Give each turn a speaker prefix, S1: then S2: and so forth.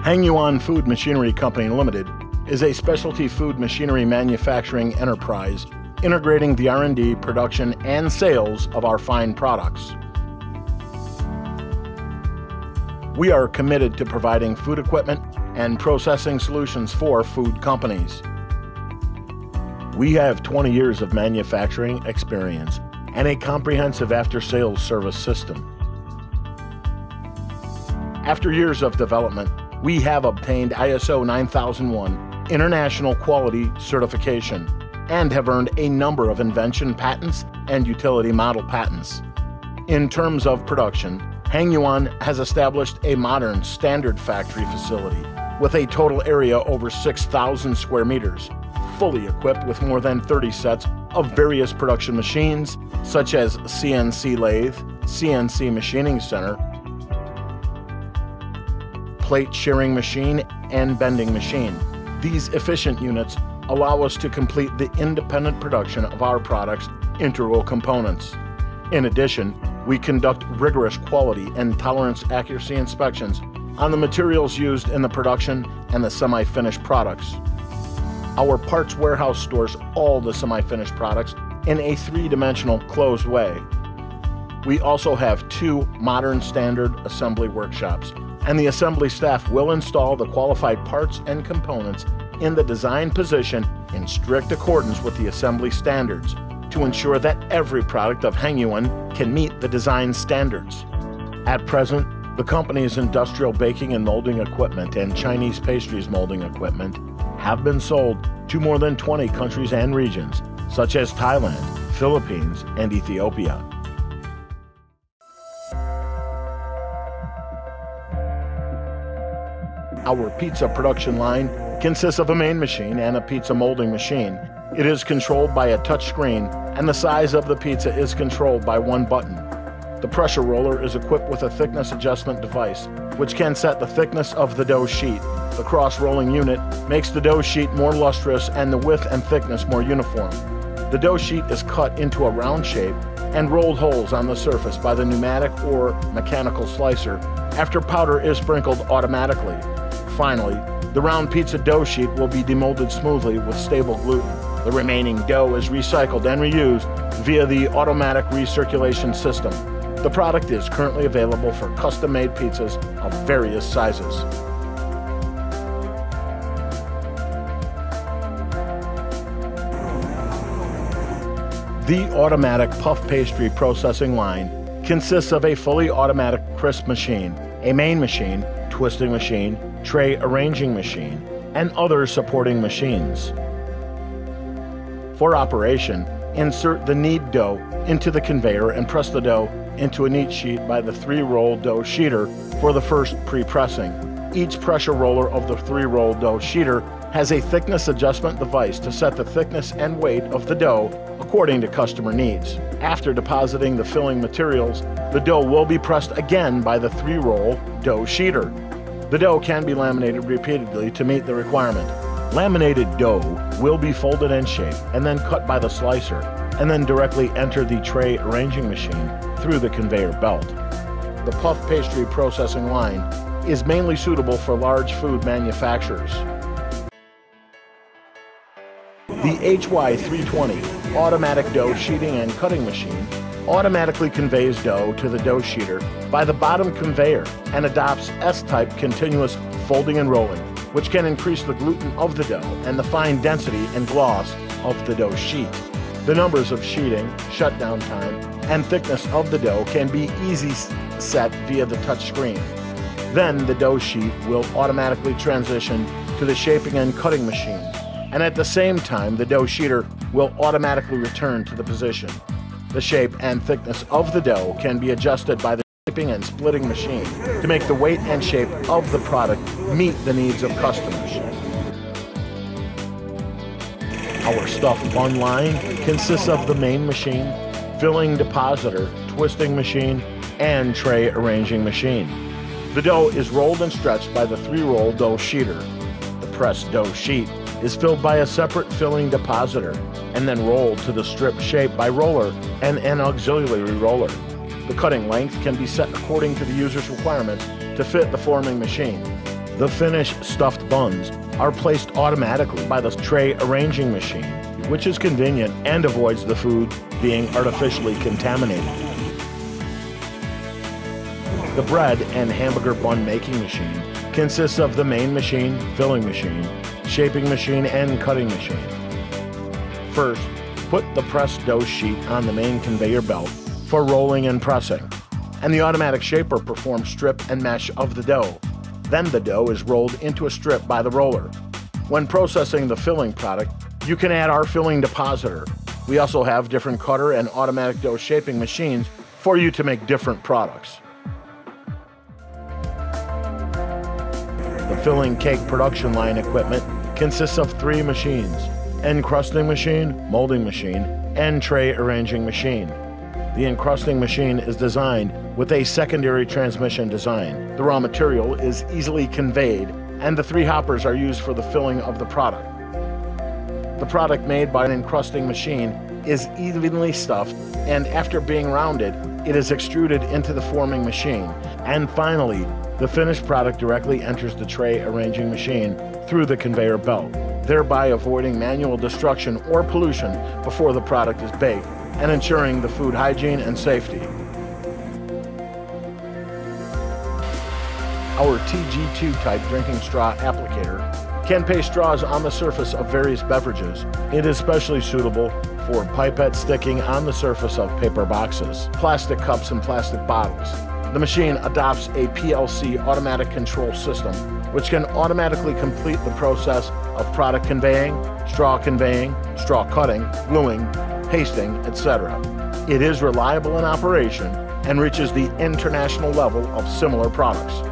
S1: Hengyuan Food Machinery Company Limited is a specialty food machinery manufacturing enterprise integrating the R&D, production, and sales of our fine products. We are committed to providing food equipment and processing solutions for food companies. We have 20 years of manufacturing experience and a comprehensive after-sales service system. After years of development, we have obtained ISO 9001 International Quality Certification and have earned a number of invention patents and utility model patents. In terms of production, hengyuan has established a modern standard factory facility with a total area over 6,000 square meters, fully equipped with more than 30 sets of various production machines such as CNC lathe, CNC machining center, plate shearing machine, and bending machine. These efficient units allow us to complete the independent production of our products' integral components. In addition, we conduct rigorous quality and tolerance accuracy inspections on the materials used in the production and the semi-finished products. Our parts warehouse stores all the semi-finished products in a three-dimensional closed way. We also have 2 modern standard assembly workshops, and the assembly staff will install the qualified parts and components in the design position in strict accordance with the assembly standards to ensure that every product of hengyuan can meet the design standards. At present, the company's industrial baking and molding equipment and Chinese pastries molding equipment have been sold to more than 20 countries and regions, such as Thailand, Philippines, and Ethiopia. Our pizza production line consists of a main machine and a pizza molding machine. It is controlled by a touch screen, and the size of the pizza is controlled by one button. The pressure roller is equipped with a thickness adjustment device, which can set the thickness of the dough sheet. The cross-rolling unit makes the dough sheet more lustrous and the width and thickness more uniform. The dough sheet is cut into a round shape and rolled holes on the surface by the pneumatic or mechanical slicer after powder is sprinkled automatically. Finally, the round pizza dough sheet will be demolded smoothly with stable gluten. The remaining dough is recycled and reused via the automatic recirculation system. The product is currently available for custom-made pizzas of various sizes. The automatic puff pastry processing line consists of a fully automatic crisp machine, a main machine, twisting machine, tray arranging machine, and other supporting machines. For operation, insert the knead dough into the conveyor and press the dough into a neat sheet by the 3-roll dough sheeter for the first pre-pressing. Each pressure roller of the 3-roll dough sheeter has a thickness adjustment device to set the thickness and weight of the dough according to customer needs. After depositing the filling materials, the dough will be pressed again by the 3-roll dough sheeter. The dough can be laminated repeatedly to meet the requirement. Laminated dough will be folded in shape and then cut by the slicer, and then directly enter the tray arranging machine through the conveyor belt. The puff pastry processing line is mainly suitable for large food manufacturers. The HY320 automatic dough sheeting and cutting machine automatically conveys dough to the dough sheeter by the bottom conveyor and adopts S-type continuous folding and rolling, which can increase the gluten of the dough and the fine density and gloss of the dough sheet. The numbers of sheeting, shutdown time, and thickness of the dough can be easily set via the touch screen. Then the dough sheet will automatically transition to the shaping and cutting machine, and at the same time the dough sheeter will automatically return to the position. The shape and thickness of the dough can be adjusted by the shaping and splitting machine to make the weight and shape of the product meet the needs of customers. Our stuff bun line consists of the main machine, filling depositor, twisting machine, and tray arranging machine. The dough is rolled and stretched by the 3-roll dough sheeter. The pressed dough sheet is filled by a separate filling depositor and then rolled to the strip shape by roller and an auxiliary roller. The cutting length can be set according to the user's requirements to fit the forming machine. The finished stuffed buns are placed automatically by the tray arranging machine, which is convenient and avoids the food being artificially contaminated. The bread and hamburger bun making machine consists of the main machine, filling machine, shaping machine, and cutting machine. First, put the pressed dough sheet on the main conveyor belt for rolling and pressing, and the automatic shaper performs strip and mesh of the dough. Then the dough is rolled into a strip by the roller. When processing the filling product, you can add our filling depositor. We also have different cutter and automatic dough shaping machines for you to make different products. The filling cake production line equipment consists of 3 machines: encrusting machine, molding machine, and tray arranging machine. The encrusting machine is designed with a secondary transmission design. The raw material is easily conveyed, and the 3 hoppers are used for the filling of the product. The product made by an encrusting machine is evenly stuffed, and after being rounded, it is extruded into the forming machine. And finally, the finished product directly enters the tray arranging machine through the conveyor belt, thereby avoiding manual destruction or pollution before the product is baked and ensuring the food hygiene and safety. Our TG2 type drinking straw applicator can paste straws on the surface of various beverages. It is especially suitable for pipette sticking on the surface of paper boxes, plastic cups, and plastic bottles. The machine adopts a PLC automatic control system, which can automatically complete the process of product conveying, straw cutting, gluing, pasting, etc. It is reliable in operation and reaches the international level of similar products.